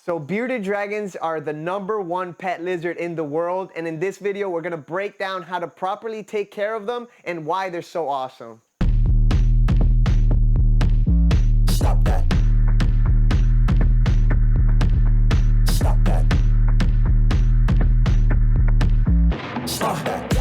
So bearded dragons are the #1 pet lizard in the world, and in this video we're gonna break down how to properly take care of them and why they're so awesome. Stop that. Stop that. Stop that.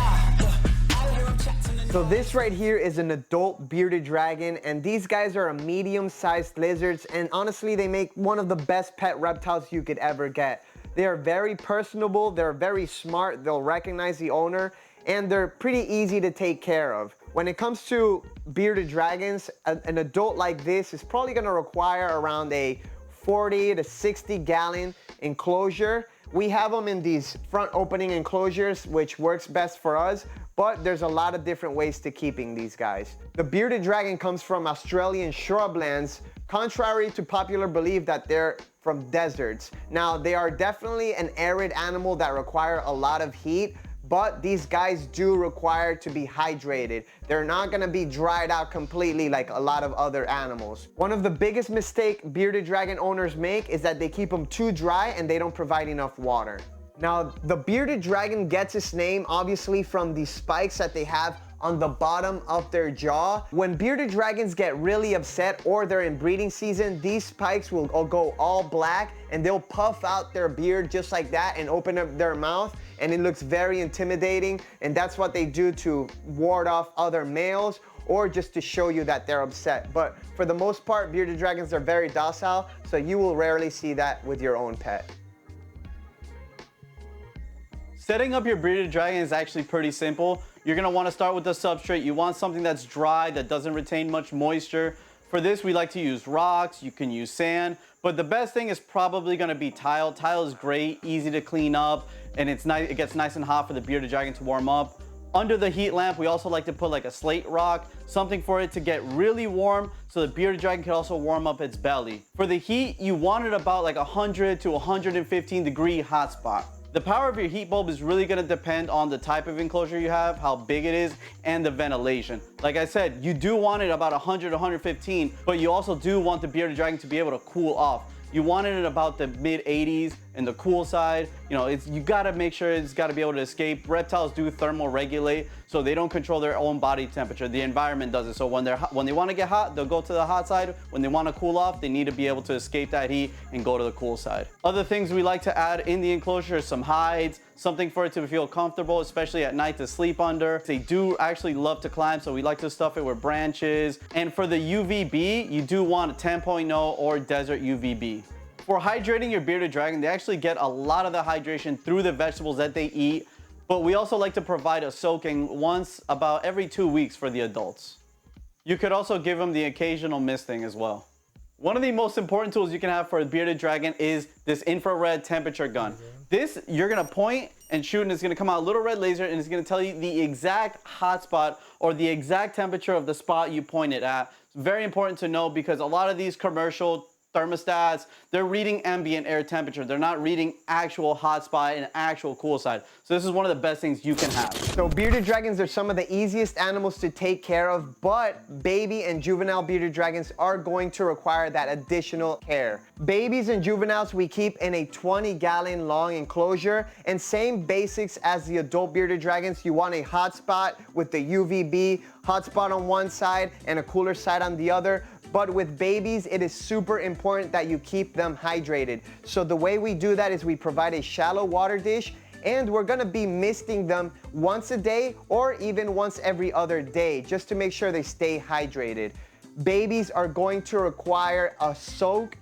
So this right here is an adult bearded dragon, and these guys are a medium-sized lizards, and honestly they make one of the best pet reptiles you could ever get. They are very personable, they're very smart, they'll recognize the owner, and they're pretty easy to take care of. When it comes to bearded dragons, an adult like this is probably going to require around a 40 to 60 gallon enclosure. We have them in these front opening enclosures, which works best for us, but there's a lot of different ways to keeping these guys. The bearded dragon comes from Australian shrublands, contrary to popular belief that they're from deserts. Now, they are definitely an arid animal that require a lot of heat, but these guys do require to be hydrated. They're not gonna be dried out completely like a lot of other animals. One of the biggest mistakes bearded dragon owners make is that they keep them too dry and they don't provide enough water. Now, the bearded dragon gets its name obviously from the spikes that they have on the bottom of their jaw. When bearded dragons get really upset or they're in breeding season, these spikes will go all black and they'll puff out their beard just like that and open up their mouth, and it looks very intimidating, and that's what they do to ward off other males or just to show you that they're upset. But for the most part, bearded dragons are very docile, so you will rarely see that with your own pet. Setting up your bearded dragon is actually pretty simple. You're gonna wanna start with the substrate. You want something that's dry, that doesn't retain much moisture. For this, we like to use rocks, you can use sand, but the best thing is probably gonna be tile. Tile is great, easy to clean up, and it's nice. It gets nice and hot for the bearded dragon to warm up. Under the heat lamp, we also like to put like a slate rock, something for it to get really warm so the bearded dragon can also warm up its belly. For the heat, you want it about like 100 to 115 degree hot spot. The power of your heat bulb is really gonna depend on the type of enclosure you have, how big it is, and the ventilation. Like I said, you do want it about 100 to 115, but you also do want the bearded dragon to be able to cool off. You want it at about the mid 80s and the cool side. You know, you gotta make sure it's gotta be able to escape. Reptiles do thermal regulate, so they don't control their own body temperature. The environment does it. So when they wanna get hot, they'll go to the hot side. When they wanna cool off, they need to be able to escape that heat and go to the cool side. Other things we like to add in the enclosure is some hides, something for it to feel comfortable, especially at night to sleep under. They do actually love to climb, so we like to stuff it with branches. And for the UVB, you do want a 10.0 or desert UVB. For hydrating your bearded dragon, they actually get a lot of the hydration through the vegetables that they eat, but we also like to provide a soaking once about every 2 weeks for the adults. You could also give them the occasional misting as well. One of the most important tools you can have for a bearded dragon is this infrared temperature gun. This, you're gonna point and shoot, and it's gonna come out a little red laser, and it's gonna tell you the exact hot spot or the exact temperature of the spot you pointed at. It's very important to know because a lot of these commercial thermostats, they're reading ambient air temperature. They're not reading actual hot spot and actual cool side. So this is one of the best things you can have. So bearded dragons are some of the easiest animals to take care of, but baby and juvenile bearded dragons are going to require that additional care. Babies and juveniles we keep in a 20 gallon long enclosure, and same basics as the adult bearded dragons. You want a hot spot with the UVB, hot spot on one side and a cooler side on the other. But with babies, it is super important that you keep them hydrated. So the way we do that is we provide a shallow water dish, and we're gonna be misting them once a day or even once every other day just to make sure they stay hydrated. Babies are going to require a soak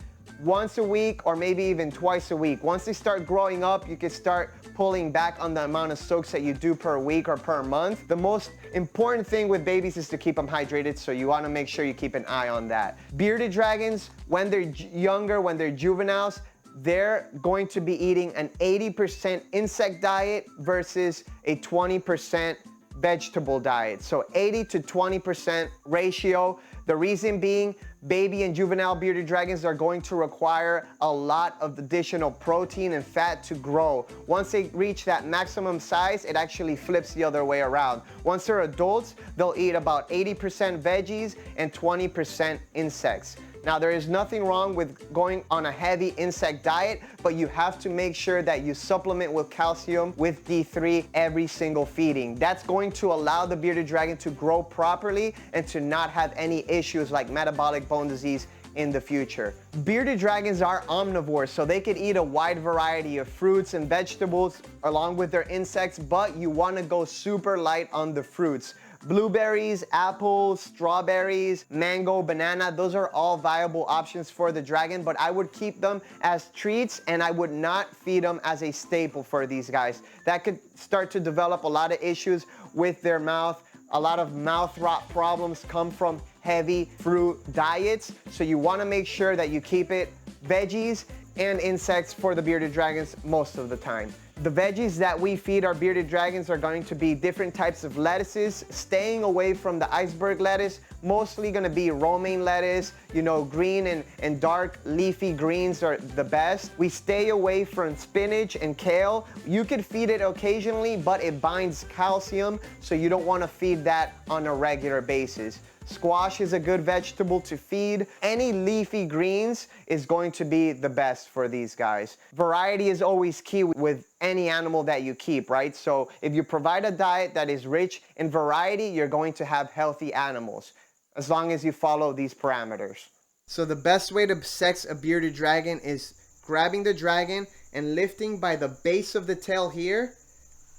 once a week or maybe even twice a week. Once they start growing up, you can start pulling back on the amount of soaks that you do per week or per month. The most important thing with babies is to keep them hydrated, so you want to make sure you keep an eye on that. Bearded dragons, when they're younger, when they're juveniles, they're going to be eating an 80% insect diet versus a 20% vegetable diet. So 80 to 20% ratio. The reason being, baby and juvenile bearded dragons are going to require a lot of additional protein and fat to grow. Once they reach that maximum size, it actually flips the other way around. Once they're adults, they'll eat about 80% veggies and 20% insects. Now, there is nothing wrong with going on a heavy insect diet, but you have to make sure that you supplement with calcium with D3 every single feeding. That's going to allow the bearded dragon to grow properly and to not have any issues like metabolic bone disease in the future. Bearded dragons are omnivores, so they could eat a wide variety of fruits and vegetables along with their insects, but you want to go super light on the fruits. Blueberries, apples, strawberries, mango, banana, those are all viable options for the dragon, but I would keep them as treats and I would not feed them as a staple for these guys. That could start to develop a lot of issues with their mouth. A lot of mouth rot problems come from heavy fruit diets, so you want to make sure that you keep it veggies and insects for the bearded dragons most of the time. The veggies that we feed our bearded dragons are going to be different types of lettuces, staying away from the iceberg lettuce, mostly going to be romaine lettuce, you know, green and dark leafy greens are the best. We stay away from spinach and kale. You could feed it occasionally, but it binds calcium, so you don't want to feed that on a regular basis. Squash is a good vegetable to feed. Any leafy greens is going to be the best for these guys. Variety is always key with any animal that you keep, right? So if you provide a diet that is rich in variety, you're going to have healthy animals, as long as you follow these parameters. So the best way to sex a bearded dragon is grabbing the dragon and lifting by the base of the tail here,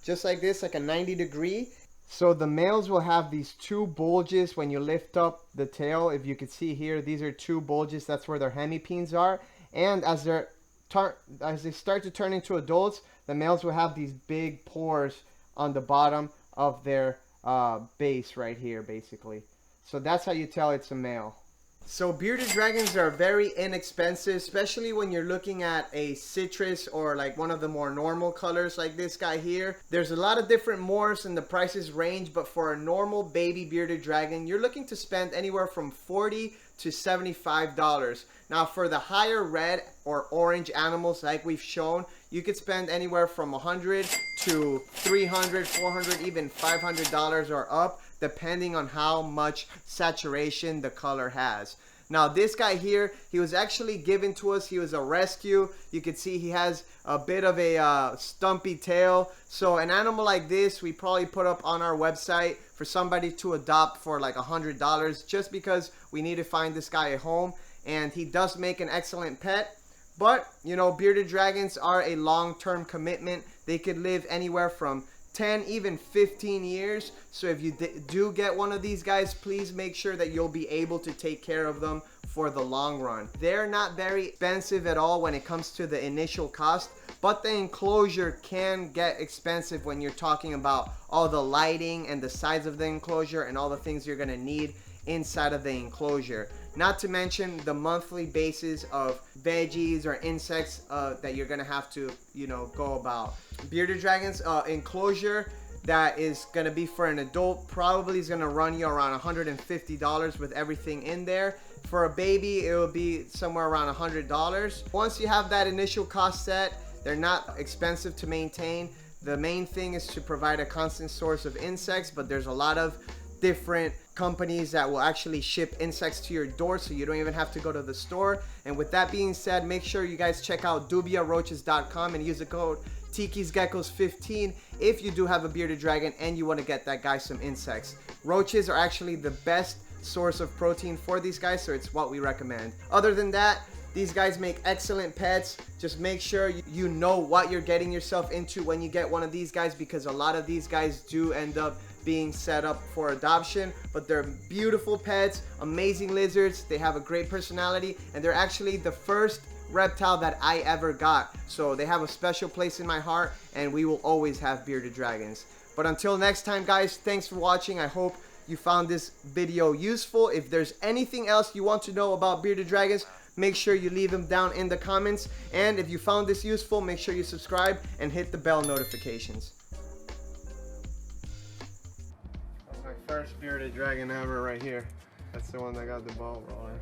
just like this, like a 90-degree. So the males will have these two bulges when you lift up the tail. If you can see here, these are two bulges. That's where their hemipenes are. And as they start to turn into adults, the males will have these big pores on the bottom of their base right here, basically. So that's how you tell it's a male. So bearded dragons are very inexpensive, especially when you're looking at a citrus or like one of the more normal colors like this guy here. There's a lot of different morphs and the prices range, but for a normal baby bearded dragon, you're looking to spend anywhere from $40 to $75. Now for the higher red or orange animals like we've shown, you could spend anywhere from $100 to $300, $400, even $500 or up, depending on how much saturation the color has. Now this guy here, he was actually given to us. He was a rescue. You can see he has a bit of a stumpy tail. So an animal like this, we probably put up on our website for somebody to adopt for like $100, just because we need to find this guy a home. And he does make an excellent pet. But, you know, bearded dragons are a long-term commitment. They could live anywhere from 10, even 15 years. So if you do get one of these guys, please make sure that you'll be able to take care of them for the long run. They're not very expensive at all when it comes to the initial cost, but the enclosure can get expensive when you're talking about all the lighting and the size of the enclosure and all the things you're gonna need inside of the enclosure. Not to mention the monthly basis of veggies or insects that you're gonna have to, you know, go about. Bearded dragons enclosure that is gonna be for an adult probably is gonna run you around $150 with everything in there. For a baby, it will be somewhere around $100. Once you have that initial cost set, they're not expensive to maintain. The main thing is to provide a constant source of insects, but there's a lot of different companies that will actually ship insects to your door, so you don't even have to go to the store. And with that being said, make sure you guys check out dubiaroaches.com and use the code TikisGeckos15 if you do have a bearded dragon and you want to get that guy some insects. Roaches are actually the best source of protein for these guys, so it's what we recommend. Other than that, these guys make excellent pets. Just make sure you know what you're getting yourself into when you get one of these guys, because a lot of these guys do end up being set up for adoption. But they're beautiful pets, amazing lizards. They have a great personality, and they're actually the first reptile that I ever got. So they have a special place in my heart, and we will always have bearded dragons. But until next time, guys, thanks for watching. I hope you found this video useful. If there's anything else you want to know about bearded dragons, make sure you leave them down in the comments. And if you found this useful, make sure you subscribe and hit the bell notifications. That's my first bearded dragon ever right here. That's the one that got the ball rolling.